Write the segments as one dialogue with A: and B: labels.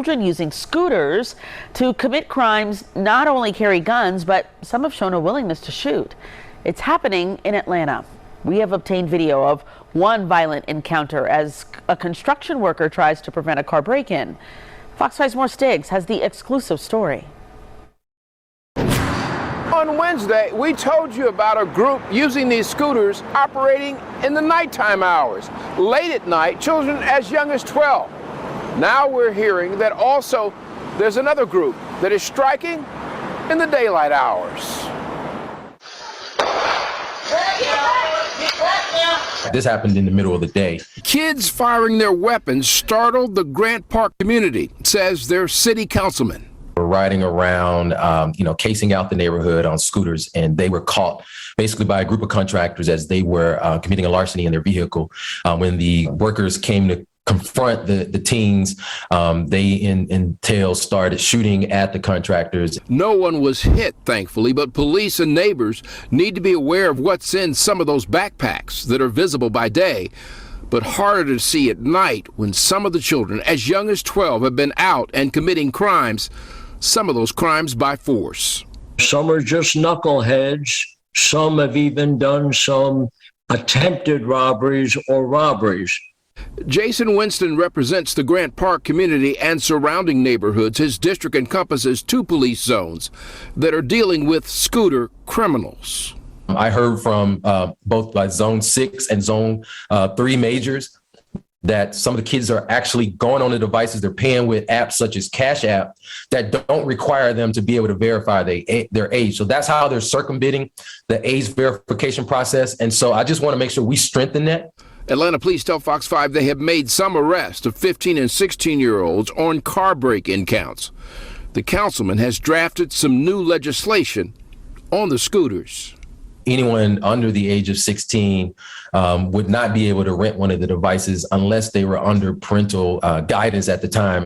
A: children using scooters to commit crimes not only carry guns, but some have shown a willingness to shoot. It's happening in Atlanta. We have obtained video of one violent encounter as a construction worker tries to prevent a car break-in. Fox 5's Morris Diggs has the exclusive story.
B: On Wednesday, we told you about a group using these scooters operating in the nighttime hours. Late at night, children as young as 12. Now we're hearing that also there's another group that is striking in the daylight hours.
C: This happened in the middle of the day.
B: Kids firing their weapons startled the Grant Park community, says their city councilman.
C: Were riding around, casing out the neighborhood on scooters, and they were caught basically by a group of contractors as they were committing a larceny in their vehicle. When the workers came to confront the teens, they in tails started shooting at the contractors.
B: No one was hit, thankfully, but police and neighbors need to be aware of what's in some of those backpacks that are visible by day, but harder to see at night when some of the children as young as 12 have been out and committing crimes, some of those crimes by force.
D: Some are just knuckleheads. Some have even done some attempted robberies or robberies.
B: Jason Winston represents the Grant Park community and surrounding neighborhoods. His district encompasses 2 police zones that are dealing with scooter criminals.
C: I heard from both Zone 6 and Zone 3 majors that some of the kids are actually going on the devices. They're paying with apps such as Cash App that don't require them to be able to verify their age. So that's how they're circumventing the age verification process. And so I just want to make sure we strengthen that.
B: Atlanta police tell Fox 5 they have made some arrests of 15 and 16-year-olds on car break-in counts. The councilman has drafted some new legislation on the scooters.
C: Anyone under the age of 16 would not be able to rent one of the devices unless they were under parental guidance at the time.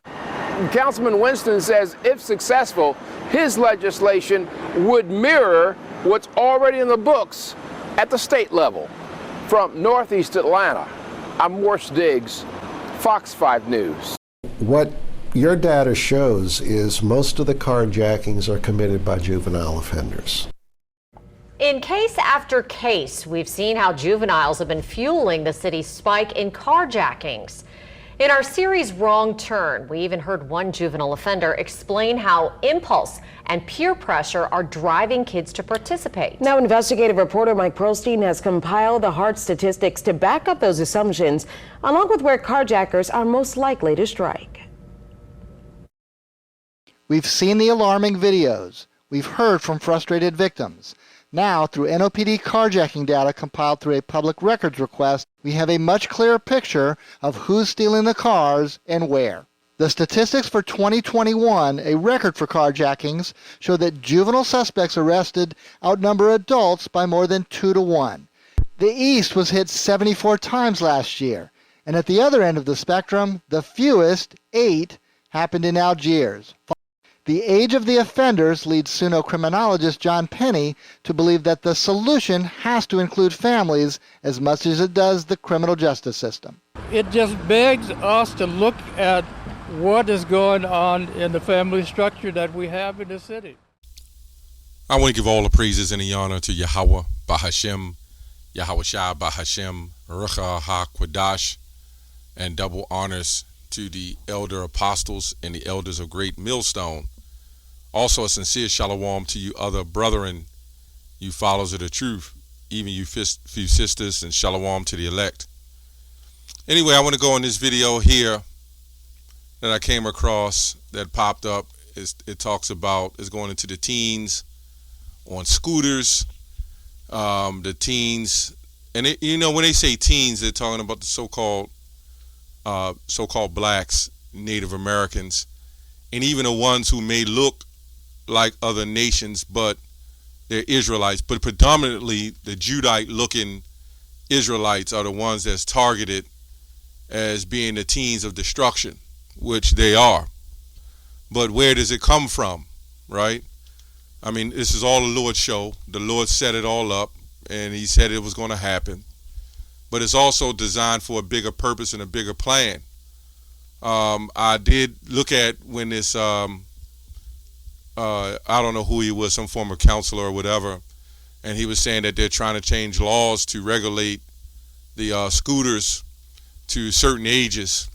B: Councilman Winston says if successful, his legislation would mirror what's already in the books at the state level. From Northeast Atlanta, I'm Morris Diggs, Fox 5 News.
E: What your data shows is most of the carjackings are committed by juvenile offenders.
F: In case after case, we've seen how juveniles have been fueling the city's spike in carjackings. In our series Wrong Turn, we even heard one juvenile offender explain how impulse and peer pressure are driving kids to participate.
G: Now, investigative reporter Mike Pearlstein has compiled the hard statistics to back up those assumptions, along with where carjackers are most likely to strike.
H: We've seen the alarming videos. We've heard from frustrated victims. Now, through NOPD carjacking data compiled through a public records request, we have a much clearer picture of who's stealing the cars and where. The statistics for 2021, a record for carjackings, show that juvenile suspects arrested outnumber adults by more than 2 to 1. The East was hit 74 times last year, and at the other end of the spectrum, the fewest, 8, happened in Algiers. The age of the offenders leads Suno criminologist John Penny to believe that the solution has to include families as much as it does the criminal justice system.
I: It just begs us to look at what is going on in the family structure that we have in the city.
J: I want to give all the praises and the honor to Yahweh, Bahashem, Yahweh Shai, Bahashem, Rucha HaQuadash, and double honors to the elder apostles and the elders of Great Millstone. Also a sincere shalom to you other brethren, you followers of the truth, even you few sisters, and shalom to the elect. Anyway, I want to go in this video here that I came across that popped up. It talks about, it's going into the teens on scooters, the teens, and when they say teens, they're talking about the so-called blacks, Native Americans, and even the ones who may look like other nations, but they're Israelites. But predominantly, the Judite-looking Israelites are the ones that's targeted as being the teens of destruction, which they are. But where does it come from, right? I mean, this is all the Lord's show. The Lord set it all up, and he said it was going to happen. But it's also designed for a bigger purpose and a bigger plan. I did look at when this, I don't know who he was, some former counselor or whatever, and he was saying that they're trying to change laws to regulate the scooters to certain ages.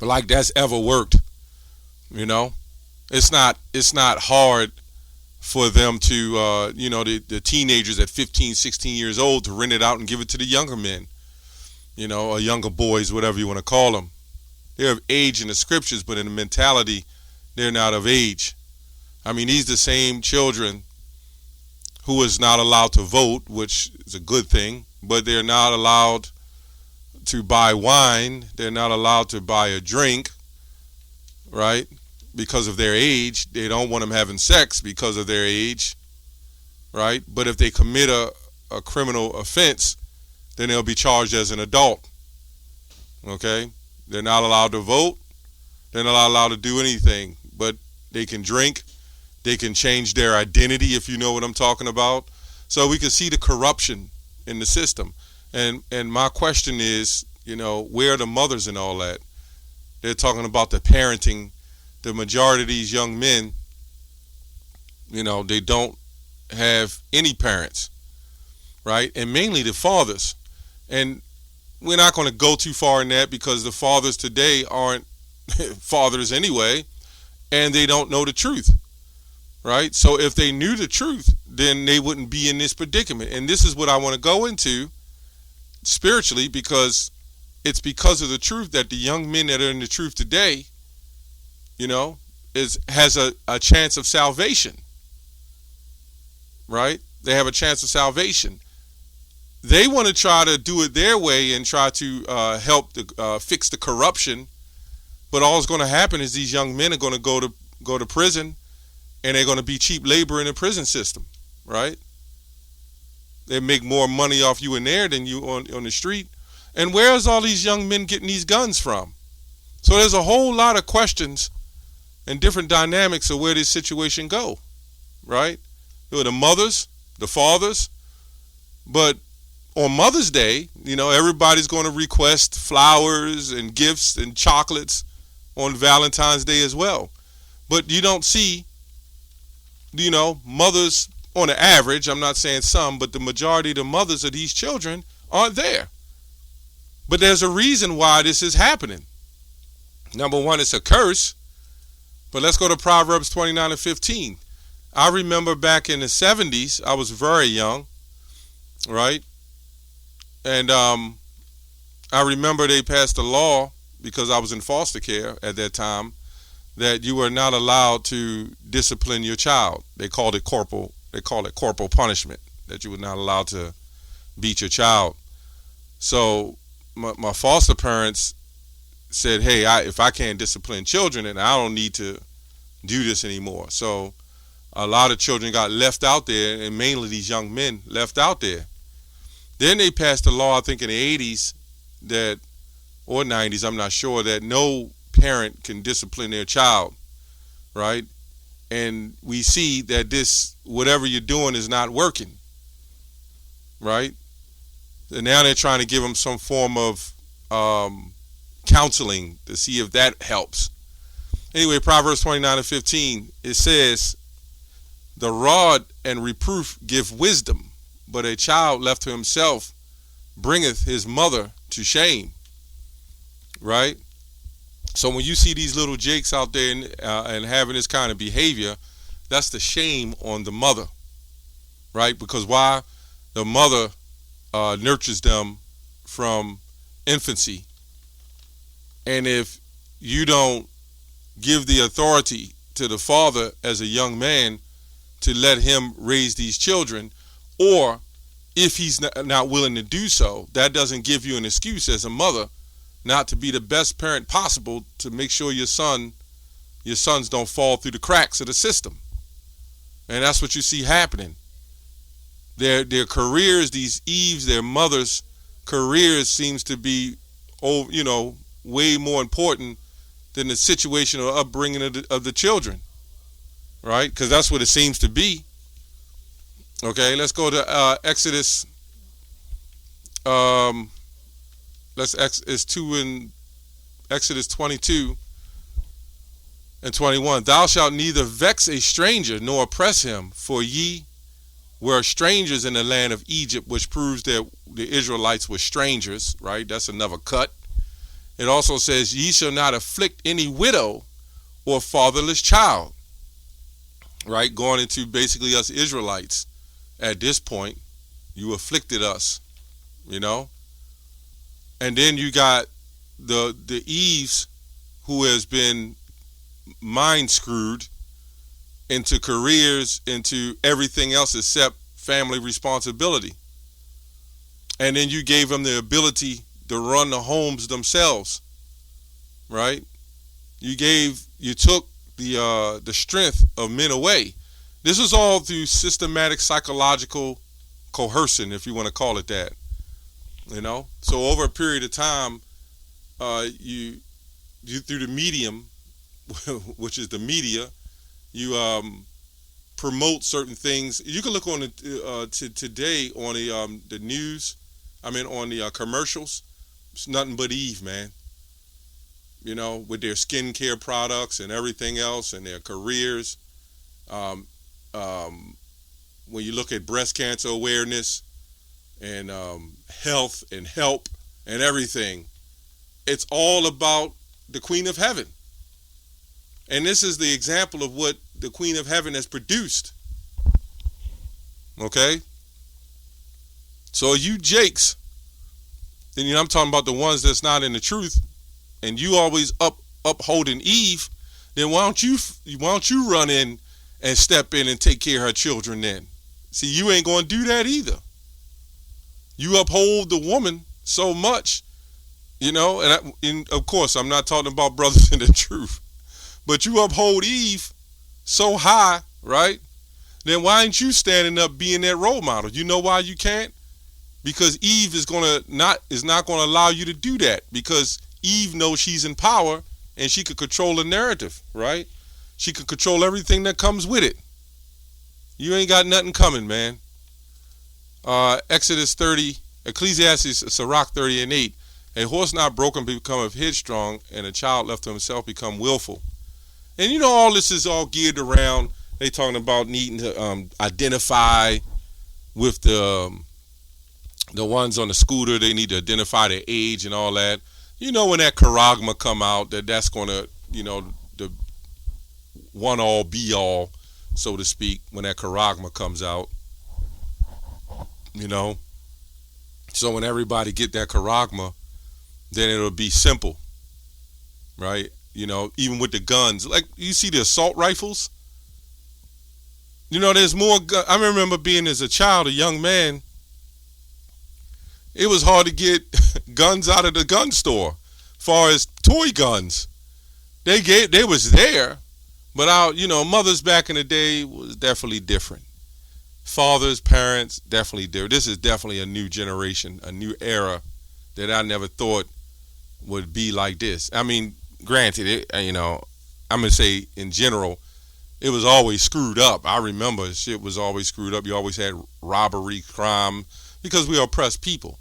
J: But like that's ever worked, you know? It's not hard for them to, the teenagers at 15, 16 years old to rent it out and give it to the younger men, or younger boys, whatever you want to call them. They're of age in the scriptures, but in the mentality, they're not of age. I mean, these are the same children who is not allowed to vote, which is a good thing, but they're not allowed to buy wine. They're not allowed to buy a drink, right? Because of their age. They don't want them having sex because of their age, right? But if they commit a criminal offense, then they'll be charged as an adult, okay? They're not allowed to vote. They're not allowed to do anything, but they can drink. They can change their identity, if you know what I'm talking about. So we can see the corruption in the system. And my question is, where are the mothers and all that? They're talking about the parenting. The majority of these young men, they don't have any parents, right? And mainly the fathers. And we're not going to go too far in that because the fathers today aren't fathers anyway, and they don't know the truth, right? So if they knew the truth, then they wouldn't be in this predicament. And this is what I want to go into spiritually, because it's because of the truth that the young men that are in the truth today, has a chance of salvation, right? They have a chance of salvation. They want to try to do it their way and try to help fix the corruption, but all that's going to happen is these young men are going to go to prison, and they're going to be cheap labor in the prison system, right? They make more money off you in there than you on the street. And where is all these young men getting these guns from? So there's a whole lot of questions and different dynamics of where this situation go, right? There are the mothers, the fathers, but on Mother's Day, everybody's going to request flowers and gifts and chocolates on Valentine's Day as well. But you don't see, mothers on the average, I'm not saying some, but the majority of the mothers of these children aren't there. But there's a reason why this is happening. Number one, it's a curse. But let's go to Proverbs 29:15. I remember back in the 70s, I was very young, right? And I remember they passed a law, because I was in foster care at that time, that you were not allowed to discipline your child. They call it corporal punishment, that you were not allowed to beat your child. So my foster parents said, hey, if I can't discipline children, then I don't need to do this anymore. So a lot of children got left out there, and mainly these young men left out there. Then they passed a law, I think in the 80s or 90s, I'm not sure, that no parent can discipline their child, right? And we see that whatever you're doing is not working, right? And now they're trying to give them some form of counseling to see if that helps. Anyway, Proverbs 29:15, it says, the rod and reproof give wisdom, but a child left to himself bringeth his mother to shame, right? So when you see these little jakes out there and having this kind of behavior, that's the shame on the mother, right? Because why? The mother nurtures them from infancy. And if you don't give the authority to the father as a young man to let him raise these children, or if he's not willing to do so, that doesn't give you an excuse as a mother not to be the best parent possible to make sure your sons don't fall through the cracks of the system. And that's what you see happening. Their careers, these Eves, their mothers' careers seems to be, way more important than the situation or upbringing of the children, right? Because that's what it seems to be. Okay, let's go to Exodus. It's Exodus 22:21. Thou shalt neither vex a stranger nor oppress him, for ye were strangers in the land of Egypt, which proves that the Israelites were strangers, right? That's another cut. It also says, ye shall not afflict any widow or fatherless child, right? Going into basically us Israelites at this point. You afflicted us, you know? And then you got the Eves who has been mind screwed into careers, into everything else except family responsibility. And then you gave them the ability to run the homes themselves, right? You took the strength of men away. This was all through systematic psychological coercion, if you want to call it that, you know? So over a period of time, you through the medium, which is the media, you promote certain things. You can look on today on the news. I mean, on the commercials. It's nothing but Eve, man. You know, with their skincare products and everything else, and their careers. When you look at breast cancer awareness and health and help and everything, it's all about the Queen of Heaven. And this is the example of what the Queen of Heaven has produced. Okay? So you Jakes, and I'm talking about the ones that's not in the truth, and you always upholding Eve, then why don't you run in and step in and take care of her children then? See, you ain't going to do that either. You uphold the woman so much, you know, and of course, I'm not talking about brothers in the truth, but you uphold Eve so high, right? Then why ain't you standing up being that role model? You know why you can't? Because Eve is not going to allow you to do that, because Eve knows she's in power and she could control the narrative, right? She could control everything that comes with it. You ain't got nothing coming, man. Exodus 30, Ecclesiastes, Sirach 30:8. A horse not broken becometh headstrong, and a child left to himself become willful. And you know, all this is all geared around, they talking about needing to identify with the ones on the scooter. They need to identify their age and all that. You know, when that charagma come out, that's going to, you know, the one all be all, so to speak, when that charagma comes out, you know. So when everybody get that charagma, then it'll be simple, right? You know, even with the guns, like you see the assault rifles, you know, there's more. I remember being as a child, a young man, it was hard to get guns out of the gun store. Far as toy guns, they was there, but mothers back in the day was definitely different. Fathers, parents, definitely different. This is definitely a new generation, a new era that I never thought would be like this. I mean, granted, I'm gonna say in general, it was always screwed up. I remember shit was always screwed up. You always had robbery, crime, because we are oppressed people.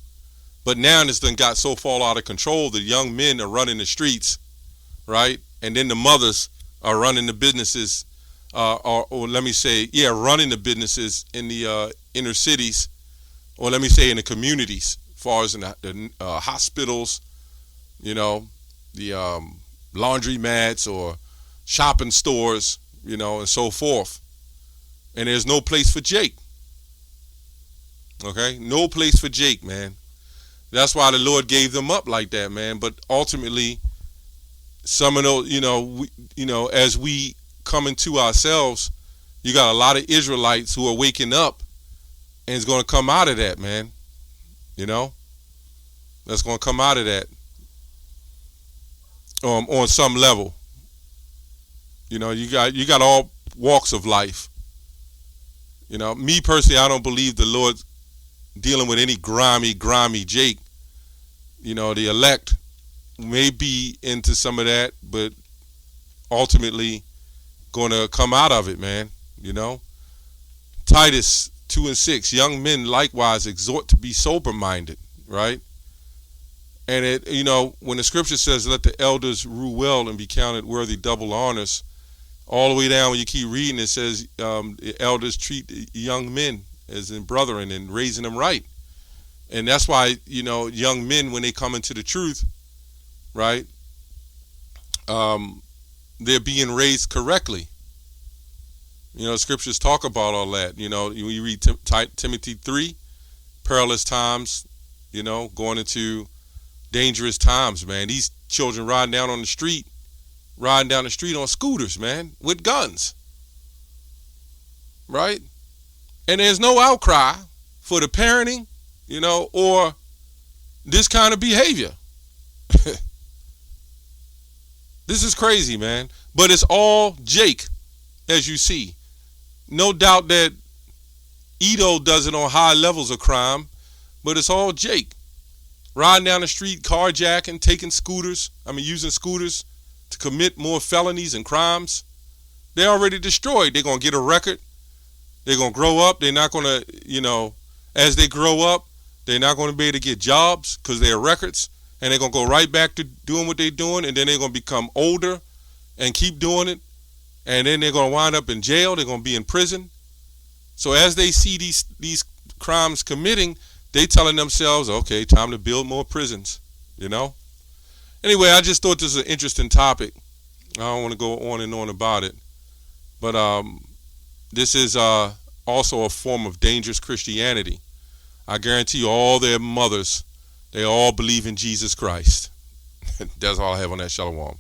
J: But now this thing got so far out of control that young men are running the streets, right? And then the mothers are running the businesses, running the businesses in the inner cities, or let me say in the communities, as far as in the hospitals, you know, the laundromats or shopping stores, you know, and so forth. And there's no place for Jake. Okay? No place for Jake, man. That's why the Lord gave them up like that, man. But ultimately, some of those, as we come into ourselves, you got a lot of Israelites who are waking up, and it's going to come out of that, man. You know, that's going to come out of that on some level. You know, you got all walks of life. You know, me personally, I don't believe the Lord dealing with any grimy Jake. You know, the elect may be into some of that, but ultimately going to come out of it, man. You know, Titus 2:6, young men likewise exhort to be sober-minded, right? And it, you know, when the scripture says, let the elders rule well and be counted worthy double honors, all the way down when you keep reading, it says the elders treat young men as in brethren and raising them right. And that's why, you know, young men, when they come into the truth, right, they're being raised correctly. You know, scriptures talk about all that. You know, you read Timothy 3, perilous times, you know, going into dangerous times, man. These children riding down the street on scooters, man, with guns, right? And there's no outcry for the parenting, you know, or this kind of behavior. This is crazy, man. But it's all Jake, as you see. No doubt that Edo does it on high levels of crime, but it's all Jake. Riding down the street, carjacking, using scooters to commit more felonies and crimes. They're already destroyed. They're going to get a record. They're going to grow up. They're not going to, you know, as they grow up, they're not going to be able to get jobs because they're records. And they're going to go right back to doing what they're doing. And then they're going to become older and keep doing it. And then they're going to wind up in jail. They're going to be in prison. So as they see these crimes committing, they telling themselves, okay, time to build more prisons, you know? Anyway, I just thought this was an interesting topic. I don't want to go on and on about it. But this is also a form of dangerous Christianity. I guarantee you all their mothers, they all believe in Jesus Christ. That's all I have on that. Shalom.